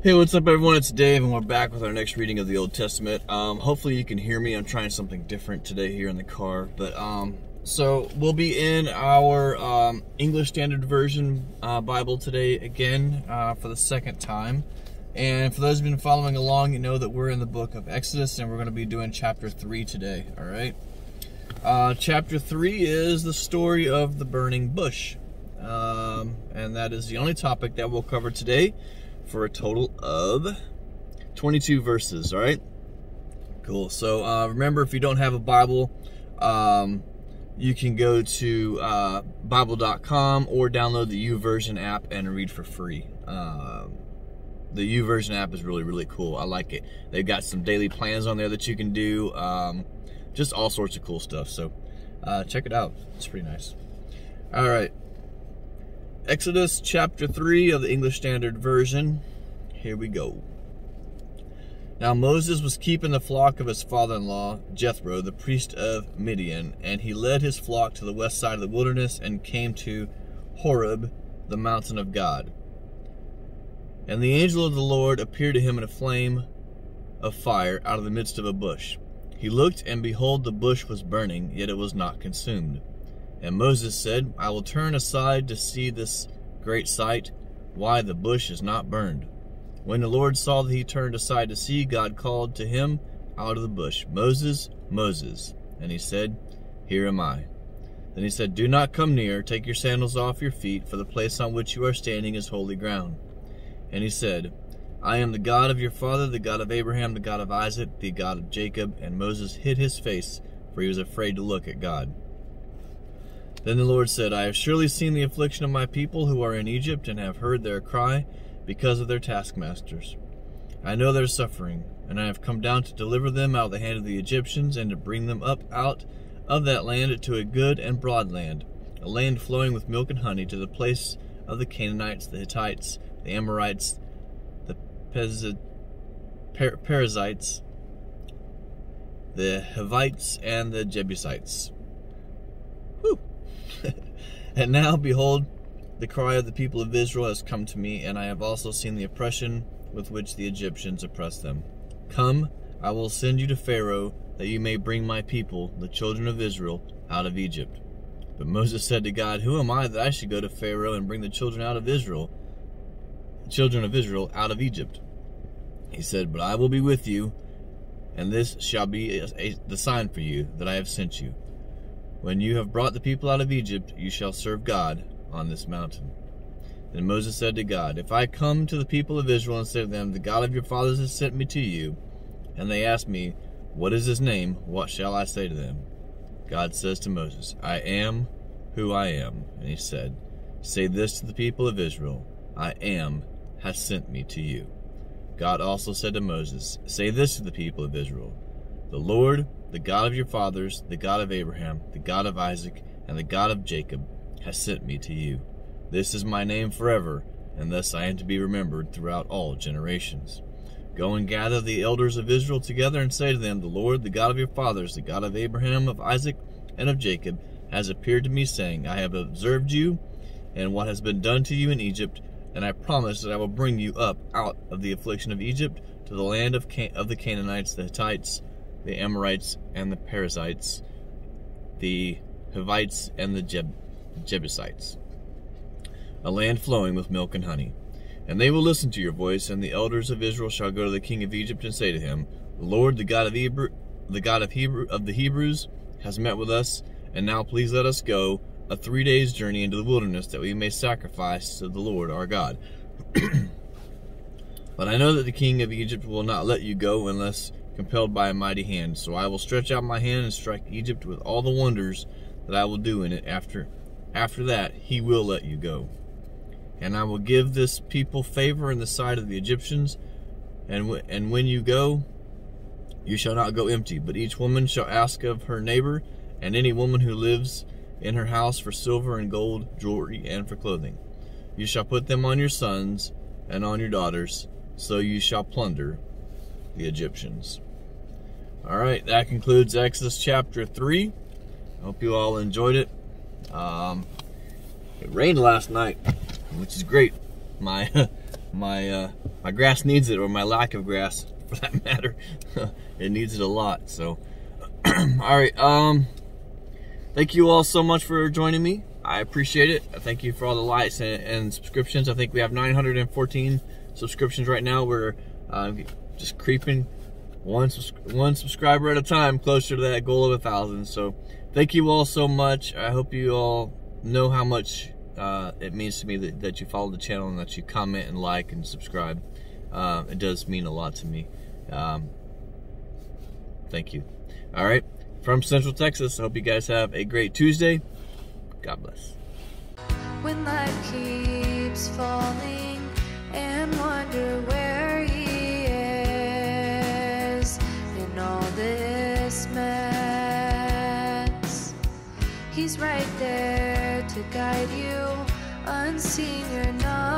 Hey, what's up everyone? It's Dave and we're back with our next reading of the Old Testament. Hopefully you can hear me. I'm trying something different today here in the car. But so we'll be in our English Standard Version Bible today again for the second time. And for those who've been following along, you know that we're in the book of Exodus and we're going to be doing chapter 3 today, all right? Chapter 3 is the story of the burning bush. And that is the only topic that we'll cover today, for a total of 22 verses, all right? Cool. So remember, if you don't have a Bible, you can go to Bible.com or download the YouVersion app and read for free. The YouVersion app is really, really cool. I like it. They've got some daily plans on there that you can do, just all sorts of cool stuff. So check it out. It's pretty nice. All right. Exodus chapter 3 of the English Standard Version. Here we go. Now Moses was keeping the flock of his father-in-law, Jethro, the priest of Midian, and he led his flock to the west side of the wilderness and came to Horeb, the mountain of God. And the angel of the Lord appeared to him in a flame of fire out of the midst of a bush. He looked, and behold, the bush was burning, yet it was not consumed. And Moses said, I will turn aside to see this great sight, why the bush is not burned. When the Lord saw that he turned aside to see, God called to him out of the bush, Moses, Moses. And he said, Here am I. Then he said, Do not come near, take your sandals off your feet, for the place on which you are standing is holy ground. And he said, I am the God of your father, the God of Abraham, the God of Isaac, the God of Jacob. And Moses hid his face, for he was afraid to look at God. Then the Lord said, I have surely seen the affliction of my people who are in Egypt, and have heard their cry because of their taskmasters. I know their suffering, and I have come down to deliver them out of the hand of the Egyptians, and to bring them up out of that land to a good and broad land, a land flowing with milk and honey, to the place of the Canaanites, the Hittites, the Amorites, the Perizzites, the Hivites, and the Jebusites. Whew. And now, behold, the cry of the people of Israel has come to me, and I have also seen the oppression with which the Egyptians oppress them. Come, I will send you to Pharaoh, that you may bring my people, the children of Israel, out of Egypt. But Moses said to God, Who am I that I should go to Pharaoh and bring the children of Israel out of Egypt? He said, But I will be with you, and this shall be the sign for you that I have sent you. When you have brought the people out of Egypt, you shall serve God on this mountain. Then Moses said to God, If I come to the people of Israel and say to them, The God of your fathers has sent me to you, and they ask me, What is his name? What shall I say to them? God says to Moses, I am who I am. And he said, Say this to the people of Israel, I am has sent me to you. God also said to Moses, Say this to the people of Israel, The Lord, the God of your fathers, the God of Abraham, the God of Isaac, and the God of Jacob, has sent me to you. This is my name forever, and thus I am to be remembered throughout all generations. Go and gather the elders of Israel together and say to them, The Lord, the God of your fathers, the God of Abraham, of Isaac, and of Jacob, has appeared to me, saying, I have observed you and what has been done to you in Egypt, and I promise that I will bring you up out of the affliction of Egypt to the land of the Canaanites, the Hittites, the Amorites, and the Perizzites, the Hivites, and the Jebusites, a land flowing with milk and honey. And they will listen to your voice, and the elders of Israel shall go to the king of Egypt and say to him, The Lord, the God of the Hebrews, has met with us, and now please let us go a 3 days' journey into the wilderness, that we may sacrifice to the Lord our God. But I know that the king of Egypt will not let you go unless compelled by a mighty hand. So I will stretch out my hand and strike Egypt with all the wonders that I will do in it. After that, he will let you go. And I will give this people favor in the sight of the Egyptians. And when you go, you shall not go empty, but each woman shall ask of her neighbor, and any woman who lives in her house, for silver and gold, jewelry, and for clothing. You shall put them on your sons and on your daughters, so you shall plunder the Egyptians. All right, that concludes Exodus chapter 3. I hope you all enjoyed it. It rained last night, which is great. My my grass needs it, or my lack of grass for that matter. It needs it a lot. So all right, thank you all so much for joining me. I appreciate it. Thank you for all the likes and subscriptions. I think we have 914 subscriptions right now. We're just creeping one subscriber at a time closer to that goal of 1,000. So thank you all so much. I hope you all know how much it means to me that you follow the channel and that you comment and like and subscribe. It does mean a lot to me. Thank you. All right, from Central Texas, I hope you guys have a great Tuesday. God bless. When life keeps falling and wonder where he is in all this mess, he's right there to guide you, unseen, you're not